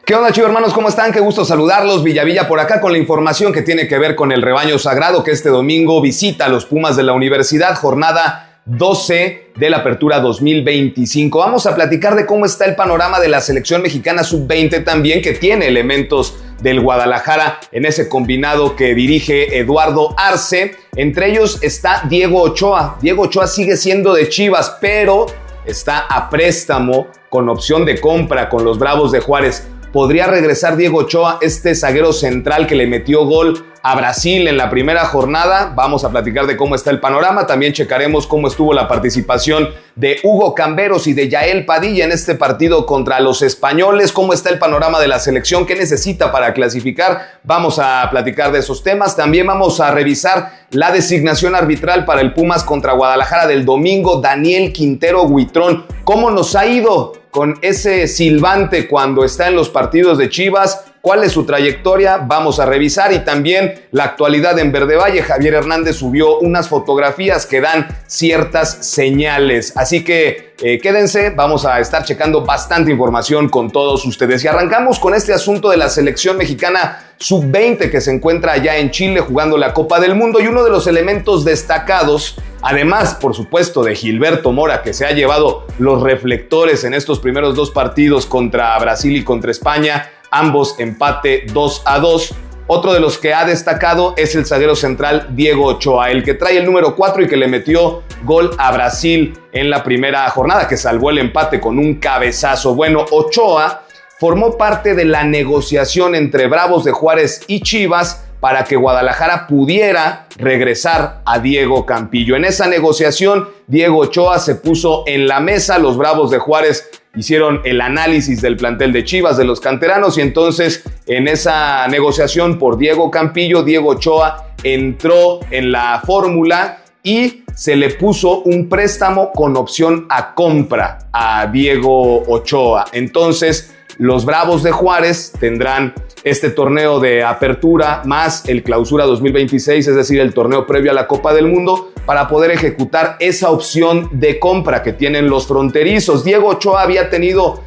¿Qué onda, chicos hermanos? ¿Cómo están? Qué gusto saludarlos. Villavilla por acá con la información que tiene que ver con el rebaño sagrado que este domingo visita a los Pumas de la Universidad, jornada 12 de la Apertura 2025. Vamos a platicar de cómo está el panorama de la selección mexicana sub-20 también, que tiene elementos del Guadalajara en ese combinado que dirige Eduardo Arce. Entre ellos está Diego Ochoa. Diego Ochoa sigue siendo de Chivas, pero está a préstamo con opción de compra con los Bravos de Juárez. ¿Podría regresar Diego Ochoa, este zaguero central que le metió gol a Brasil en la primera jornada? Vamos a platicar de cómo está el panorama. También checaremos cómo estuvo la participación de Hugo Camberos y de Yael Padilla en este partido contra los españoles. ¿Cómo está el panorama de la selección? ¿Qué necesita para clasificar? Vamos a platicar de esos temas. También vamos a revisar la designación arbitral para el Pumas contra Guadalajara del domingo. Daniel Quintero Huitrón. ¿Cómo nos ha ido con ese silbante cuando está en los partidos de Chivas? ¿Cuál es su trayectoria? Vamos a revisar. Y también la actualidad en Verde Valle. Javier Hernández subió unas fotografías que dan ciertas señales. Así que quédense, vamos a estar checando bastante información con todos ustedes. Y arrancamos con este asunto de la selección mexicana sub-20 que se encuentra allá en Chile jugando la Copa del Mundo. Y uno de los elementos destacados, además, por supuesto, de Gilberto Mora, que se ha llevado los reflectores en estos primeros dos partidos contra Brasil y contra España, ambos empate 2-2. Otro de los que ha destacado es el zaguero central Diego Ochoa, el que trae el número 4 y que le metió gol a Brasil en la primera jornada, que salvó el empate con un cabezazo. Bueno, Ochoa formó parte de la negociación entre Bravos de Juárez y Chivas para que Guadalajara pudiera regresar a Diego Campillo. En esa negociación, Diego Ochoa se puso en la mesa. Los Bravos de Juárez hicieron el análisis del plantel de Chivas, de los canteranos, y entonces en esa negociación por Diego Campillo, Diego Ochoa entró en la fórmula y se le puso un préstamo con opción a compra a Diego Ochoa. Entonces, los Bravos de Juárez tendrán este torneo de apertura más el clausura 2026, es decir, el torneo previo a la Copa del Mundo, para poder ejecutar esa opción de compra que tienen los fronterizos. Diego Ochoa había tenido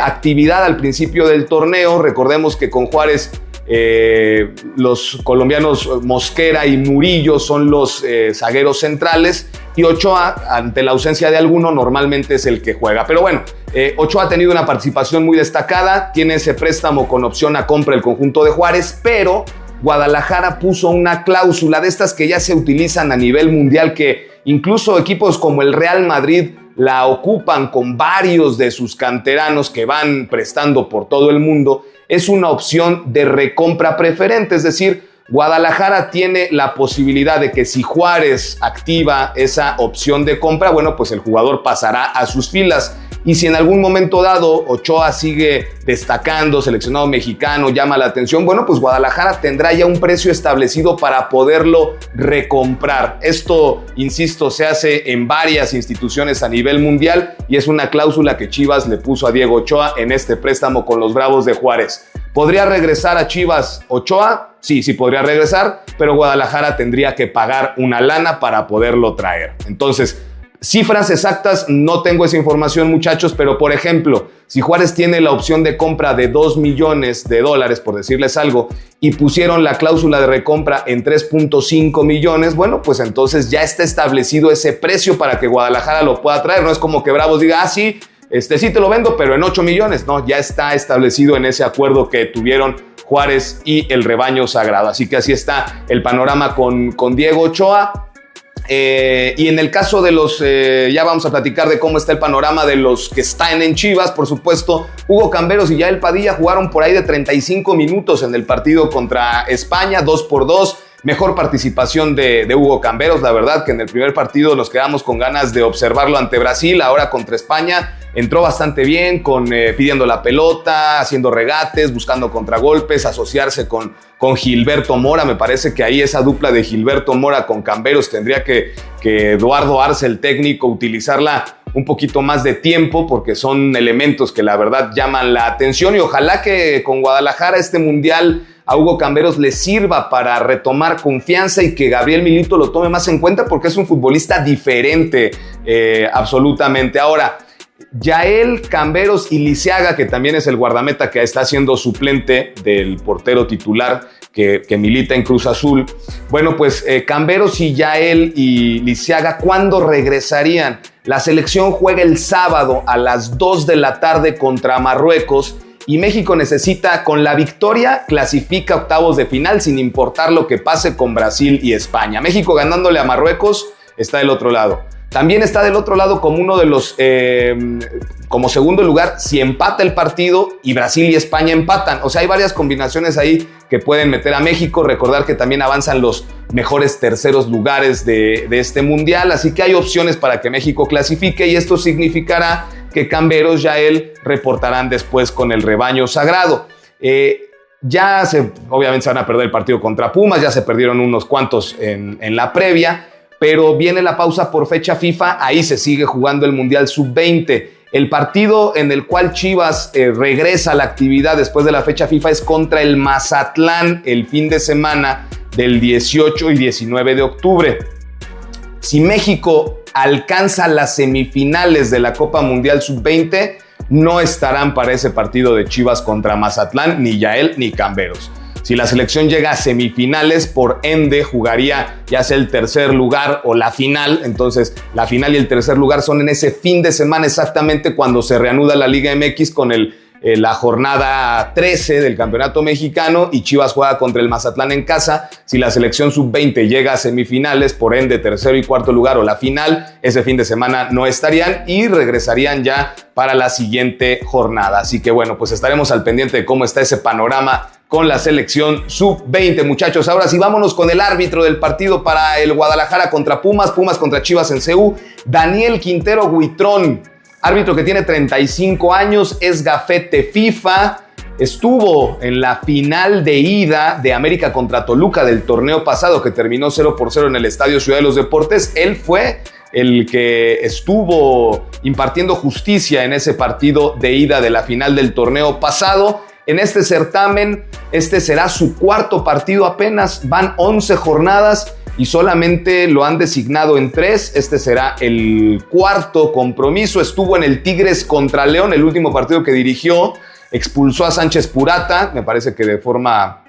actividad al principio del torneo. Recordemos que con Juárez los colombianos Mosquera y Murillo son los zagueros centrales, y Ochoa, ante la ausencia de alguno, normalmente es el que juega. Pero bueno, Ochoa ha tenido una participación muy destacada, tiene ese préstamo con opción a compra el conjunto de Juárez, pero Guadalajara puso una cláusula de estas que ya se utilizan a nivel mundial, que incluso equipos como el Real Madrid la ocupan con varios de sus canteranos que van prestando por todo el mundo. Es una opción de recompra preferente, es decir, Guadalajara tiene la posibilidad de que si Juárez activa esa opción de compra, bueno, pues el jugador pasará a sus filas. Y si en algún momento dado Ochoa sigue destacando, seleccionado mexicano, llama la atención, bueno, pues Guadalajara tendrá ya un precio establecido para poderlo recomprar. Esto, insisto, se hace en varias instituciones a nivel mundial y es una cláusula que Chivas le puso a Diego Ochoa en este préstamo con los Bravos de Juárez. ¿Podría regresar a Chivas Ochoa? Sí, sí podría regresar, pero Guadalajara tendría que pagar una lana para poderlo traer. Entonces, cifras exactas no tengo esa información, muchachos, pero por ejemplo, si Juárez tiene la opción de compra de $2 millones, por decirles algo, y pusieron la cláusula de recompra en 3.5 millones, bueno, pues entonces ya está establecido ese precio para que Guadalajara lo pueda traer. No es como que Bravos diga, sí, sí te lo vendo, pero en 8 millones. No, ya está establecido en ese acuerdo que tuvieron Juárez y el rebaño sagrado. Así que así está el panorama con Diego Ochoa. Y en el caso de los, ya vamos a platicar de cómo está el panorama de los que están en Chivas, por supuesto. Hugo Camberos y Yael Padilla jugaron por ahí de 35 minutos en el partido contra España, 2-2. Mejor participación de Hugo Camberos, la verdad que en el primer partido nos quedamos con ganas de observarlo ante Brasil. Ahora contra España entró bastante bien, pidiendo la pelota, haciendo regates, buscando contragolpes, asociarse con Gilberto Mora. Me parece que ahí esa dupla de Gilberto Mora con Camberos tendría que Eduardo Arce, el técnico, utilizarla un poquito más de tiempo, porque son elementos que la verdad llaman la atención, y ojalá que con Guadalajara este mundial a Hugo Camberos le sirva para retomar confianza y que Gabriel Milito lo tome más en cuenta, porque es un futbolista diferente absolutamente. Ahora, Yael, Camberos y Lisiaga, que también es el guardameta que está siendo suplente del portero titular que milita en Cruz Azul. Bueno, pues Camberos y Yael y Lisiaga, ¿cuándo regresarían? La selección juega el sábado a las 2 de la tarde contra Marruecos y México necesita, con la victoria, clasifica octavos de final sin importar lo que pase con Brasil y España. México ganándole a Marruecos está del otro lado. También está del otro lado como uno de los, como segundo lugar, si empata el partido y Brasil y España empatan. O sea, hay varias combinaciones ahí que pueden meter a México. Recordar que también avanzan los mejores terceros lugares de este mundial. Así que hay opciones para que México clasifique y esto significará que Camberos, Yael reportarán después con el rebaño sagrado. Obviamente se van a perder el partido contra Pumas, ya se perdieron unos cuantos en la previa. Pero viene la pausa por fecha FIFA, ahí se sigue jugando el Mundial Sub-20. El partido en el cual Chivas regresa a la actividad después de la fecha FIFA es contra el Mazatlán el fin de semana del 18 y 19 de octubre. Si México alcanza las semifinales de la Copa Mundial Sub-20, no estarán para ese partido de Chivas contra Mazatlán ni Yael ni Camberos. Si la selección llega a semifinales, por ende jugaría ya sea el tercer lugar o la final. Entonces la final y el tercer lugar son en ese fin de semana exactamente cuando se reanuda la Liga MX con la jornada 13 del Campeonato Mexicano y Chivas juega contra el Mazatlán en casa. Si la selección sub-20 llega a semifinales, por ende tercero y cuarto lugar o la final, ese fin de semana no estarían y regresarían ya para la siguiente jornada. Así que bueno, pues estaremos al pendiente de cómo está ese panorama con la selección sub-20, muchachos. Ahora sí, vámonos con el árbitro del partido para el Guadalajara contra Pumas contra Chivas en CU, Daniel Quintero Huitrón, árbitro que tiene 35 años, es gafete FIFA, estuvo en la final de ida de América contra Toluca del torneo pasado que terminó 0-0 en el Estadio Ciudad de los Deportes. Él fue el que estuvo impartiendo justicia en ese partido de ida de la final del torneo pasado. En este certamen, este será su cuarto partido apenas, van 11 jornadas y solamente lo han designado en 3. Este será el cuarto compromiso. Estuvo en el Tigres contra León, el último partido que dirigió. Expulsó a Sánchez Purata, me parece que de forma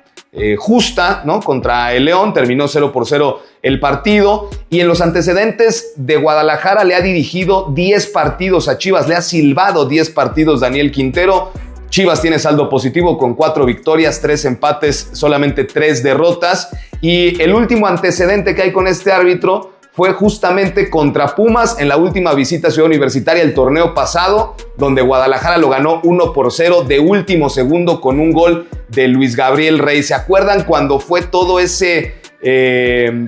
justa, ¿no? Contra el León, terminó 0-0 el partido. Y en los antecedentes de Guadalajara le ha dirigido 10 partidos a Chivas, le ha silbado 10 partidos Daniel Quintero. Chivas tiene saldo positivo con 4 victorias, 3 empates, solamente 3 derrotas. Y el último antecedente que hay con este árbitro fue justamente contra Pumas en la última visita a Ciudad Universitaria el torneo pasado, donde Guadalajara lo ganó 1-0 de último segundo con un gol de Luis Gabriel Rey. ¿Se acuerdan cuando fue todo ese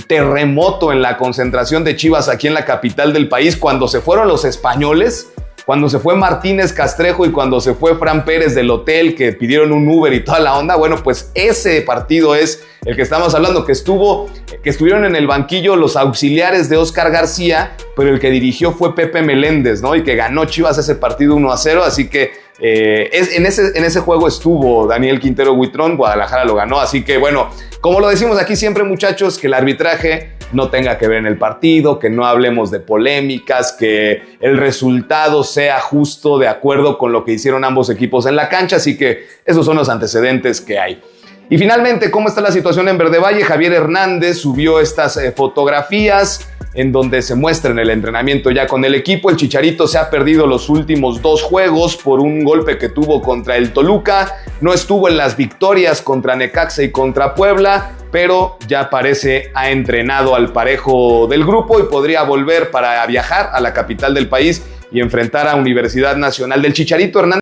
terremoto en la concentración de Chivas aquí en la capital del país? Cuando se fueron los españoles, cuando se fue Martínez Castrejo y cuando se fue Fran Pérez del hotel, que pidieron un Uber y toda la onda. Bueno, pues ese partido es el que estamos hablando, que estuvieron en el banquillo los auxiliares de Oscar García, pero el que dirigió fue Pepe Meléndez, ¿no? Y que ganó Chivas ese partido 1-0, así que en ese juego estuvo Daniel Quintero Huitrón, Guadalajara lo ganó, así que bueno, como lo decimos aquí siempre, muchachos, que el arbitraje no tenga que ver en el partido, que no hablemos de polémicas, que el resultado sea justo de acuerdo con lo que hicieron ambos equipos en la cancha, así que esos son los antecedentes que hay. Y finalmente, ¿cómo está la situación en Verde Valle? Javier Hernández subió estas fotografías en donde se muestra en el entrenamiento ya con el equipo. El Chicharito se ha perdido los últimos 2 juegos por un golpe que tuvo contra el Toluca. No estuvo en las victorias contra Necaxa y contra Puebla, pero ya parece ha entrenado al parejo del grupo y podría volver para viajar a la capital del país y enfrentar a Universidad Nacional. Del Chicharito Hernández